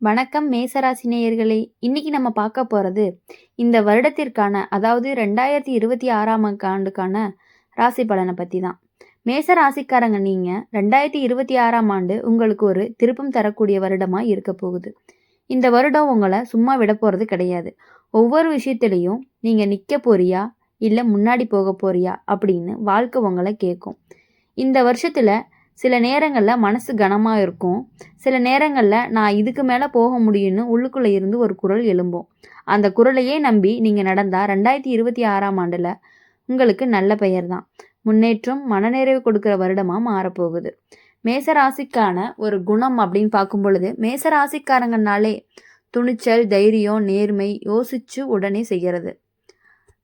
வணக்கம் மேசராசி நேயர்களே. இன்னைக்கு நம்ம பார்க்க போறது இந்த வருடத்திற்கான, அதாவது 2026ஆம் ஆண்டுக்கான ராசி பலனை பத்தி தான். மேச ராசிக்காரங்க நீங்க 2026ஆம் ஆண்டு உங்களுக்கு ஒரு திருப்பம் தரக்கூடிய வருடமா இருக்க போகுது. இந்த வருடம் உங்களை சும்மா விட போறது கிடையாது. ஒவ்வொரு விஷயத்திலையும் நீங்க நிக்க போறியா இல்ல முன்னாடி போக போறியா அப்படின்னு வாழ்க்கை உங்களை கேட்கும். இந்த வருஷத்துல சில நேரங்கள்ல மனசு கனமா இருக்கும். சில நேரங்கள்ல நான் இதுக்கு மேல போக முடியும்னு உள்ளுக்குள்ள இருந்து ஒரு குரல் எழும்பும். அந்த குரலையே நம்பி நீங்க நடந்தா 2026ஆம் ஆண்டுல உங்களுக்கு நல்ல பெயர் தான். முன்னேற்றம், மனநிறைவு கொடுக்கிற வருடமா மாறப்போகுது. மேச ராசிக்கான ஒரு குணம் அப்படின்னு பார்க்கும் பொழுது, மேச ராசிக்காரங்கனாலே துணிச்சல், தைரியம், நேர்மை, யோசிச்சு உடனே செய்யறது.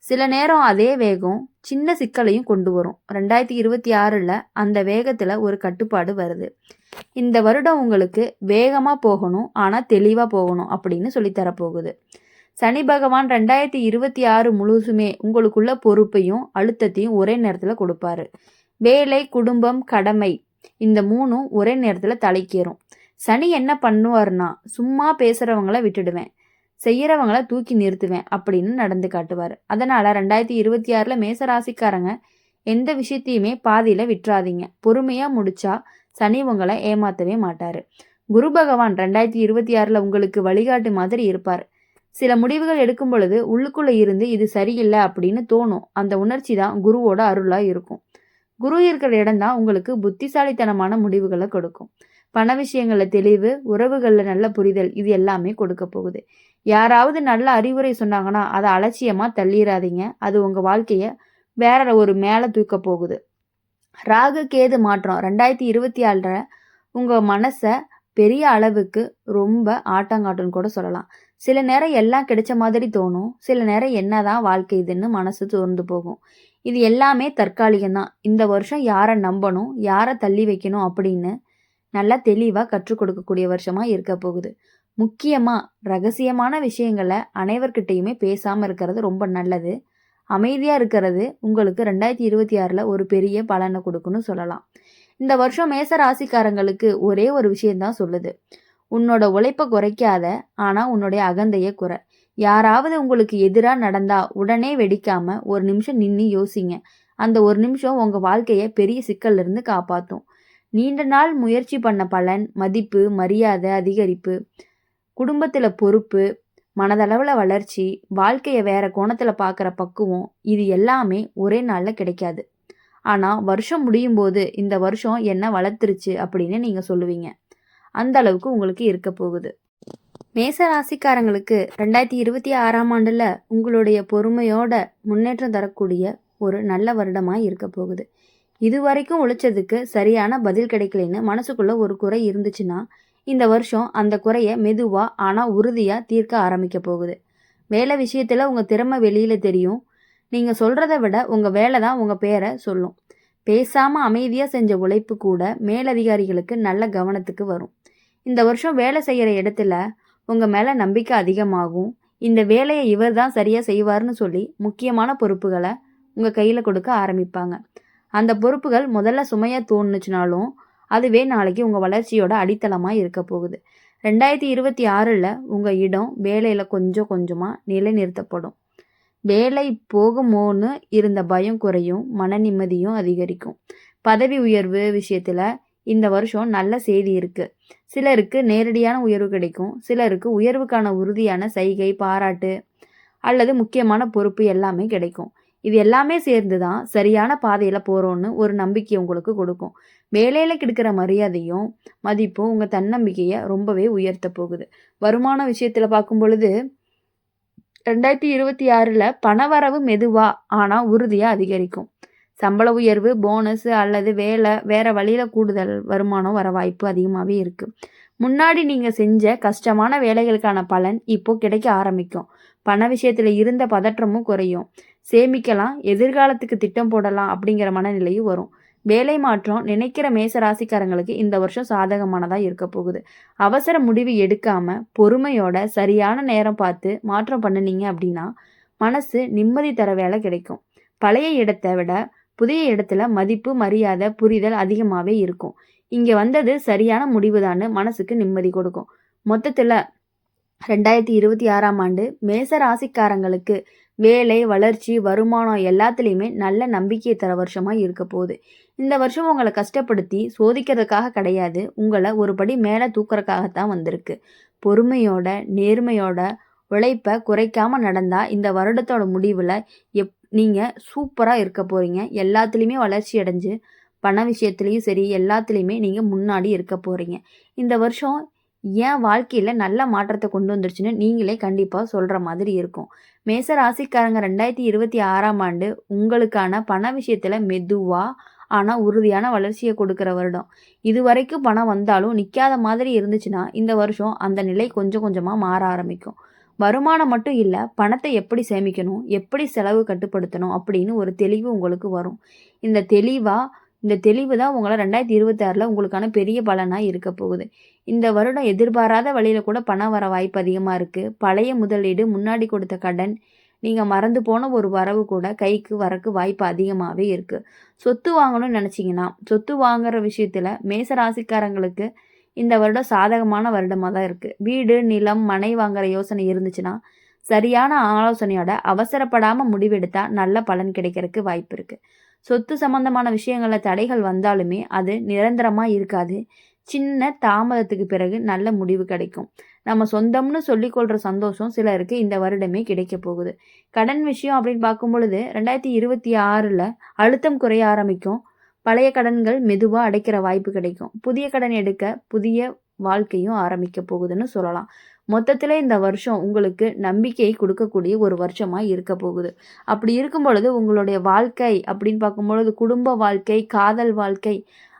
சில நேரம் அதே வேகம் சின்ன சிக்கலையும் கொண்டு வரும். 2026ல் அந்த வேகத்தில் ஒரு கட்டுப்பாடு வருது. இந்த வருடம் உங்களுக்கு வேகமாக போகணும், ஆனால் தெளிவாக போகணும் அப்படின்னு சொல்லித்தரப்போகுது. சனி பகவான் 2026 முழுசுமே உங்களுக்குள்ள பொறுப்பையும் அழுத்தத்தையும் ஒரே நேரத்தில் கொடுப்பாரு. வேலை, குடும்பம், கடமை இந்த மூணும் ஒரே நேரத்தில் தலைக்கேறும். சனி என்ன பண்ணுவார்னா, சும்மா பேசுகிறவங்கள விட்டுடுவேன், செய்யறவங்கள தூக்கி நிறுத்துவேன் அப்படின்னு நடந்து காட்டுவார். அதனால 2026ல் மேசராசிக்காரங்க எந்த விஷயத்தையுமே பாதியில விட்டுறாதீங்க. பொறுமையா முடிச்சா சனி உங்களை ஏமாத்தவே மாட்டாரு. குரு பகவான் 2026ல் உங்களுக்கு வழிகாட்டு மாதிரி இருப்பார். சில முடிவுகள் எடுக்கும் பொழுது உள்ளுக்குள்ள இருந்து இது சரியில்லை அப்படின்னு தோணும். அந்த உணர்ச்சி தான் குருவோட அருளா இருக்கும். குரு இருக்கிற இடம் தான் உங்களுக்கு புத்திசாலித்தனமான முடிவுகளை கொடுக்கும். பண விஷயங்கள்ல தெளிவு, உறவுகள்ல நல்ல புரிதல், இது எல்லாமே கொடுக்க போகுது. யாராவது நல்ல அறிவுரை சொன்னாங்கன்னா அதை அலட்சியமா தள்ளிடாதீங்க. அது உங்க வாழ்க்கைய வேற ஒரு மேல தூக்க போகுது. ராகு கேது மாற்றம் 2024 உங்க மனசை பெரிய அளவுக்கு ரொம்ப ஆட்டங்காட்டுன்னு கூட சொல்லலாம். சில நேரம் எல்லாம் கிடைச்ச மாதிரி தோணும். சில நேரம் என்னதான் வாழ்க்கை இதுன்னு மனசு தோர்ந்து போகும். இது எல்லாமே தற்காலிகம்தான். இந்த வருஷம் யாரை நம்பணும், யாரை தள்ளி வைக்கணும் அப்படின்னு நல்லா தெளிவாக கற்றுக் கொடுக்கக்கூடிய வருஷமாக இருக்க போகுது. முக்கியமாக ரகசியமான விஷயங்களை அனைவர்கிட்டையுமே பேசாமல் இருக்கிறது ரொம்ப நல்லது. அமைதியாக இருக்கிறது உங்களுக்கு 2026ல் ஒரு பெரிய பலனை கொடுக்குன்னு சொல்லலாம். இந்த வருஷம் மேச ராசிக்காரங்களுக்கு ஒரே ஒரு விஷயந்தான் சொல்லுது. உன்னோட உழைப்பை குறைக்காத, ஆனால் உன்னுடைய அகந்தையை குறை. யாராவது உங்களுக்கு எதிராக நடந்தா உடனே வெடிக்காம ஒரு நிமிஷம் நின்று யோசிங்க. அந்த ஒரு நிமிஷம் உங்கள் வாழ்க்கையை பெரிய சிக்கல்ல இருந்து காப்பாற்றும். நீண்ட நாள் முயற்சி பண்ண பலன், மதிப்பு, மரியாதை அதிகரிப்பு, குடும்பத்தில் பொறுப்பு, மனதளவில் வளர்ச்சி, வாழ்க்கையை வேற கோணத்தில் பார்க்குற பக்குவம், இது எல்லாமே ஒரே நாளில் கிடைக்காது. ஆனால் வருஷம் முடியும் போது இந்த வருஷம் என்ன வளர்த்துருச்சு அப்படின்னு நீங்கள் சொல்லுவீங்க. அந்த அளவுக்கு உங்களுக்கு இருக்க போகுது. மேச ராசிக்காரங்களுக்கு 2026ஆம் ஆண்டில் உங்களுடைய பொறுமையோட முன்னேற்றம் தரக்கூடிய ஒரு நல்ல வருடமாக இருக்க போகுது. இது வரைக்கும் உழைச்சதுக்கு சரியான பதில் கிடைக்கலன்னு மனசுக்குள்ள ஒரு குறை இருந்துச்சுன்னா இந்த வருஷம் அந்த குறைய மெதுவா ஆனா உறுதியா தீர்க்க ஆரம்பிக்க போகுது. வேலை விஷயத்துல உங்க திறமை வெளியில தெரியும். நீங்க சொல்றதை விட உங்க வேலை தான் உங்க பேரை சொல்லும். பேசாம அமைதியா செஞ்ச உழைப்பு கூட மேலதிகாரிகளுக்கு நல்ல கவனத்துக்கு வரும். இந்த வருஷம் வேலை செய்யற இடத்துல உங்க மேல நம்பிக்கை அதிகமாகும். இந்த வேலையை இவர் தான் சரியா செய்வார்னு சொல்லி முக்கியமான பொறுப்புகளை உங்க கையில கொடுக்க ஆரம்பிப்பாங்க. அந்த பொறுப்புகள் முதல்ல சுமையா தோணுச்சுனாலும் அதுவே நாளைக்கு உங்கள் வளர்ச்சியோட அடித்தளமாக இருக்க போகுது. 2026ல் உங்கள் இடம் வேலையில் கொஞ்சம் கொஞ்சமாக நிலைநிறுத்தப்படும். வேலை போகுமோன்னு இருந்த பயம் குறையும், மன நிம்மதியும் அதிகரிக்கும். பதவி உயர்வு விஷயத்தில் இந்த வருஷம் நல்ல செய்தி இருக்குது. சிலருக்கு நேரடியான உயர்வு கிடைக்கும். சிலருக்கு உயர்வுக்கான உறுதியான சைகை, பாராட்டு அல்லது முக்கியமான பொறுப்பு எல்லாமே கிடைக்கும். இது எல்லாமே சேர்ந்து தான் சரியான பாதையில் போகிறோன்னு ஒரு நம்பிக்கை உங்களுக்கு கொடுக்கும். வேலையில் கிடைக்கிற மரியாதையும் மதிப்பும் உங்கள் தன்னம்பிக்கையை ரொம்பவே உயர்த்த போகுது. வருமான விஷயத்தில் பார்க்கும் பொழுது 2026ல் பணவரவு மெதுவாக ஆனால் உறுதியாக அதிகரிக்கும். சம்பள உயர்வு, போனஸ் அல்லது வேற வழியில் கூடுதல் வருமானம் வர வாய்ப்பு அதிகமாகவே இருக்குது. முன்னாடி நீங்கள் செஞ்ச கஷ்டமான வேலைகளுக்கான பலன் இப்போ கிடைக்க ஆரம்பிக்கும். பண விஷயத்தில் இருந்த பதற்றமும் குறையும். சேமிக்கலாம், எதிர்காலத்துக்கு திட்டம் போடலாம் அப்படிங்கிற மனநிலையும் வரும். வேலை மாற்றம் நினைக்கிற மேச ராசிக்காரங்களுக்கு இந்த வருஷம் சாதகமானதாக இருக்க போகுது. அவசர முடிவு எடுக்காம பொறுமையோட சரியான நேரம் பார்த்து மாற்றம் பண்ணினீங்க அப்படின்னா மனசு நிம்மதி தர வேலை கிடைக்கும். பழைய இடத்தை விட புதிய இடத்துல மதிப்பு, மரியாதை, புரிதல் அதிகமாகவே இருக்கும். இங்கே வந்தது சரியான முடிவுதான்னு மனசுக்கு நிம்மதி கொடுக்கும். மொத்தத்தில் 2026ஆம் ஆண்டு மேச ராசிக்காரங்களுக்கு வேலை, வளர்ச்சி, வருமானம் எல்லாத்துலேயுமே நல்ல நம்பிக்கையை தர வருஷமாக இருக்க போகுது. இந்த வருஷம் உங்களை கஷ்டப்படுத்தி சோதிக்கிறதுக்காக கிடையாது, உங்களை ஒரு படி மேலே தூக்குறதுக்காகத்தான் வந்திருக்கு. பொறுமையோட, நேர்மையோட, உழைப்பை குறைக்காமல் நடந்தால் இந்த வருடத்தோட முடிவில் நீங்கள் சூப்பராக இருக்க போகிறீங்க. எல்லாத்துலேயுமே வளர்ச்சி அடைஞ்சு பண விஷயத்துலேயும் சரி எல்லாத்துலேயுமே நீங்கள் முன்னாடி இருக்க போகிறீங்க. இந்த வருஷம் என் வாழ்க்கையில் நல்ல மாற்றத்தை கொண்டு வந்துருச்சுன்னு நீங்களே கண்டிப்பாக சொல்கிற மாதிரி இருக்கும். மேச ராசிக்காரங்க 2026ஆம் ஆண்டு உங்களுக்கான பண விஷயத்தில் மெதுவாக ஆனால் உறுதியான வளர்ச்சியை கொடுக்குற வருடம். இது வரைக்கும் பணம் வந்தாலும் நிற்காத மாதிரி இருந்துச்சுன்னா இந்த வருஷம் அந்த நிலை கொஞ்சம் கொஞ்சமாக மாற ஆரம்பிக்கும். வருமானம் மட்டும் இல்லை, பணத்தை எப்படி சேமிக்கணும், எப்படி செலவு கட்டுப்படுத்தணும் அப்படின்னு ஒரு தெளிவு உங்களுக்கு வரும். இந்த தெளிவு தான் உங்களை 2026 உங்களுக்கான பெரிய பலனாக இருக்க போகுது. இந்த வருடம் எதிர்பாராத வழியில் கூட பணம் வர வாய்ப்பு அதிகமாக இருக்குது. பழைய முதலீடு, முன்னாடி கொடுத்த கடன், நீங்கள் மறந்து போன ஒரு வரவு கூட கைக்கு வரக்கு வாய்ப்பு அதிகமாகவே இருக்குது. சொத்து வாங்கணும்னு நினச்சிங்கன்னா சொத்து வாங்குற விஷயத்தில் மேச ராசிக்காரங்களுக்கு இந்த வருடம் சாதகமான வருடமாக தான் இருக்குது. வீடு, நிலம், மனை வாங்குற யோசனை இருந்துச்சுன்னா சரியான ஆலோசனையோட அவசரப்படாமல் முடிவெடுத்தால் நல்ல பலன் கிடைக்கிறதுக்கு வாய்ப்பு இருக்குது. சொத்து சம்பந்தமான விஷயங்களில் தடைகள் வந்தாலுமே அது நிரந்தரமாக இருக்காது. சின்ன தாமதத்துக்கு பிறகு நல்ல முடிவு கிடைக்கும். நம்ம சொந்தம்னு சொல்லிக்கொள்கிற சந்தோஷம் சிலருக்கு இந்த வருடமே கிடைக்க போகுது. கடன் விஷயம் அப்படின்னு பார்க்கும் பொழுது 2026 அழுத்தம் குறைய ஆரம்பிக்கும். பழைய கடன்கள் மெதுவாக அடைக்கிற வாய்ப்பு கிடைக்கும். புதிய கடன் எடுக்க புதிய வாழ்க்கையும் ஆரம்பிக்க போகுதுன்னு சொல்லலாம். மொத்தத்தில் இந்த வருஷம் உங்களுக்கு நம்பிக்கையை கொடுக்கக்கூடிய ஒரு வருஷமாக இருக்க போகுது. அப்படி இருக்கும் பொழுது உங்களுடைய வாழ்க்கை அப்படின்னு பார்க்கும்பொழுது குடும்ப வாழ்க்கை, காதல் வாழ்க்கை,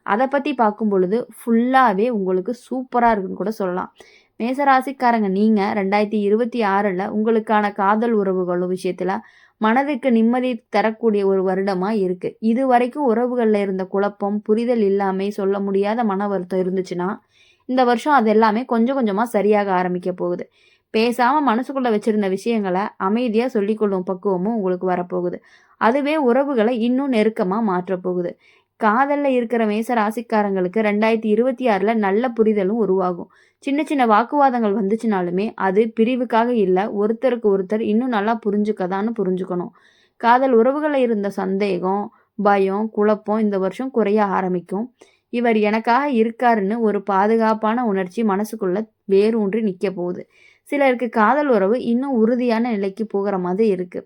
அதை பற்றி பார்க்கும் பொழுது ஃபுல்லாகவே உங்களுக்கு சூப்பராக இருக்குன்னு கூட சொல்லலாம். மேசராசிக்காரங்க நீங்கள் 2026 உங்களுக்கான காதல் உறவுகளும் விஷயத்தில் மனதுக்கு நிம்மதி தரக்கூடிய ஒரு வருடமாக இருக்குது. இது வரைக்கும் உறவுகளில் இருந்த குழப்பம், புரிதல் இல்லாமல் சொல்ல முடியாத மன வருத்தம் இருந்துச்சுன்னா இந்த வருஷம் அது எல்லாமே கொஞ்சம் கொஞ்சமாக சரியாக ஆரம்பிக்க போகுது. பேசாமல் மனசுக்குள்ளே வச்சுருந்த விஷயங்களை அமைதியாக சொல்லிக்கொள்ளும் பக்குவமும் உங்களுக்கு வரப்போகுது. அதுவே உறவுகளை இன்னும் நெருக்கமாக மாற்றப்போகுது. காதலில் இருக்கிற மேச ராசிக்காரங்களுக்கு 2026 நல்ல புரிதலும் உருவாகும். சின்ன சின்ன வாக்குவாதங்கள் வந்துச்சுனாலுமே அது பிரிவுக்காக இல்லை, ஒருத்தருக்கு ஒருத்தர் இன்னும் நல்லா புரிஞ்சுக்கணும். காதல் உறவுகளில் இருந்த சந்தேகம், பயம், குழப்பம் இந்த வருஷம் குறைய ஆரம்பிக்கும். இவர் எனக்காக இருக்காருன்னு ஒரு பாதுகாப்பான உணர்ச்சி மனசுக்குள்ள வேரூன்றி நிற்க போகுது. சிலருக்கு காதல் உறவு இன்னும் உறுதியான நிலைக்கு போகிற மாதிரி இருக்கு.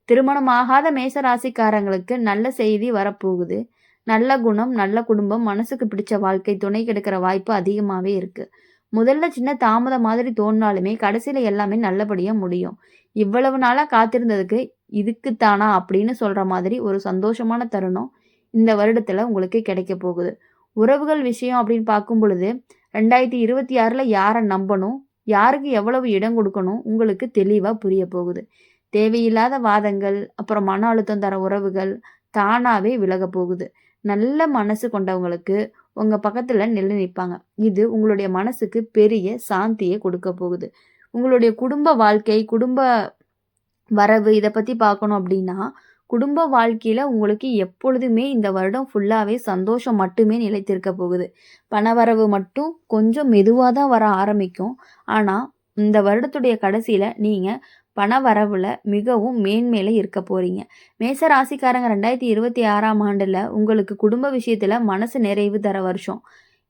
திருமணமாகாத மேச ராசிக்காரங்களுக்கு நல்ல செய்தி வரப்போகுது. நல்ல குணம், நல்ல குடும்பம், மனசுக்கு பிடிச்ச வாழ்க்கை துணை கிடைக்கிற வாய்ப்பு அதிகமாகவே இருக்கு. முதல்ல சின்ன தாமதம் மாதிரி தோணினாலுமே கடைசியில் எல்லாமே நல்லபடியாக முடியும். இவ்வளவு நாளாக காத்திருந்ததுக்கு இதுக்குத்தானா அப்படின்னு சொல்கிற மாதிரி ஒரு சந்தோஷமான தருணம் இந்த வருடத்தில் உங்களுக்கு கிடைக்க போகுது. உறவுகள் விஷயம் அப்படின்னு பார்க்கும் பொழுது 2026 யாரை நம்பணும், யாருக்கு எவ்வளவு இடம் கொடுக்கணும் உங்களுக்கு தெளிவாக புரிய போகுது. தேவையில்லாத வாதங்கள், அப்புறம் மன அழுத்தம் தர உறவுகள் தானாகவே விலக போகுது. நல்ல மனசு கொண்டவங்களுக்கு உங்கள் பக்கத்தில் நிலை நிற்பாங்க. இது உங்களுடைய மனசுக்கு பெரிய சாந்தியை கொடுக்க போகுது. உங்களுடைய குடும்ப வாழ்க்கை, குடும்ப வரவு இதை பற்றி பார்க்கணும் அப்படின்னா குடும்ப வாழ்க்கையில் உங்களுக்கு எப்பொழுதுமே இந்த வருடம் ஃபுல்லாகவே சந்தோஷம் மட்டுமே நிலைத்திருக்க போகுது. பணவரவு மட்டும் கொஞ்சம் மெதுவாக தான் வர ஆரம்பிக்கும். ஆனால் இந்த வருடத்துடைய கடைசியில் நீங்கள் பண வரவில் மிகவும் மேன்மேலே இருக்க போகிறீங்க. மேச ராசிக்காரங்க 2026ஆம் ஆண்டில் உங்களுக்கு குடும்ப விஷயத்தில் மனசு நிறைவு தர வருஷம்.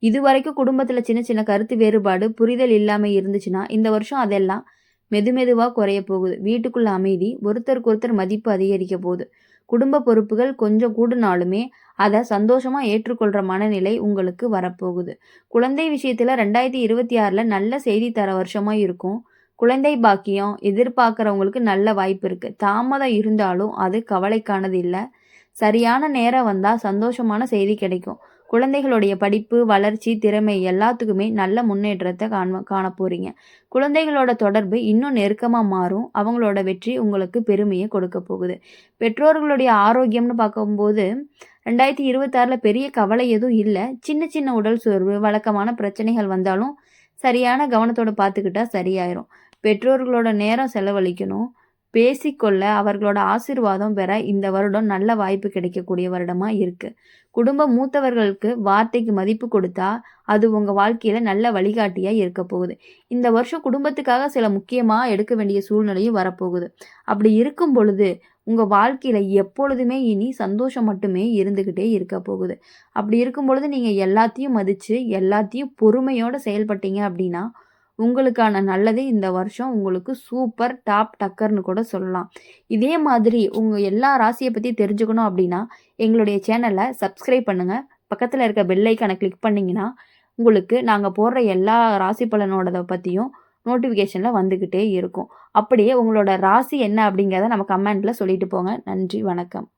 இது வரைக்கும் குடும்பத்தில் சின்ன சின்ன கருத்து வேறுபாடு, புரிதல் இல்லாமல் இருந்துச்சுன்னா இந்த வருஷம் அதெல்லாம் மெதுவாக குறைய போகுது. வீட்டுக்குள்ள அமைதி, ஒருத்தருக்கு ஒருத்தர் மதிப்பு அதிகரிக்க போகுது. குடும்ப பொறுப்புகள் கொஞ்சம் கூடுனாலுமே அதை சந்தோஷமாக ஏற்றுக்கொள்கிற மனநிலை உங்களுக்கு வரப்போகுது. குழந்தை விஷயத்தில் 2026 நல்ல செய்தி தர வருஷமாக இருக்கும். குழந்தை பாக்கியம் எதிர்பார்க்குறவங்களுக்கு நல்ல வாய்ப்பு இருக்குது. தாமதம் இருந்தாலும் அது கவலைக்கானது இல்லை. சரியான நேரம் வந்தால் சந்தோஷமான செய்தி கிடைக்கும். குழந்தைகளுடைய படிப்பு, வளர்ச்சி, திறமை எல்லாத்துக்குமே நல்ல முன்னேற்றத்தை காண போகிறீங்க. குழந்தைகளோட தொடர்பு இன்னும் நெருக்கமாக மாறும். அவங்களோட வெற்றி உங்களுக்கு பெருமையை கொடுக்க போகுது. பெற்றோர்களுடைய ஆரோக்கியம்னு பார்க்கும்போது 2026 பெரிய கவலை எதுவும் இல்லை. சின்ன சின்ன உடல் சோர்வு, வழக்கமான பிரச்சனைகள் வந்தாலும் சரியான கவனத்தோடு பார்த்துக்கிட்டா சரியாயிரும். பெற்றோர்களோட நேரம் செலவழிக்கணும். பேசிக்கொள்ள, அவர்களோட ஆசீர்வாதம் பெற இந்த வருடம் நல்ல வாய்ப்பு கிடைக்கக்கூடிய வருடமா இருக்கு. குடும்ப மூத்தவர்களுக்கு வார்த்தைக்கு மதிப்பு கொடுத்தா, அது உங்க வாழ்க்கையில நல்ல வழிகாட்டியா இருக்க போகுது. இந்த வருஷம் குடும்பத்துக்காக சில முக்கியமா எடுக்க வேண்டிய சூழ்நிலையும் வரப்போகுது. அப்படி இருக்கும் பொழுது, உங்க வாழ்க்கையில எப்பொழுதுமே இனி சந்தோஷம் மட்டுமே இருந்துகிட்டே இருக்க போகுது. அப்படி இருக்கும் பொழுது நீங்க எல்லாத்தையும் மதிச்சு, எல்லாத்தையும் பொறுமையோட செயல்பட்டீங்க அப்படின்னா, உங்களுக்கான நல்லதே இந்த வருஷம் உங்களுக்கு சூப்பர் டாப் டக்கர்ன்னு கூட சொல்லலாம். இதே மாதிரி உங்க எல்லா ராசிய பத்தி தெரிஞ்சுக்கணும் அப்படின்னா, எங்களுடைய சேனல சப்ஸ்கிரைப் பண்ணுங்க. பக்கத்துல இருக்க பெல் ஐகான கிளிக் பண்ணீங்கன்னா, உங்களுக்கு நாங்க போடுற எல்லா ராசி பலனோடத பத்தியும் நோட்டிஃபிகேஷன்ல வந்துகிட்டே இருக்கும். அப்படியே உங்களோட ராசி என்ன அப்படிங்கிறத நம்ம கமெண்ட்ல சொல்லிட்டு போங்க. நன்றி, வணக்கம்.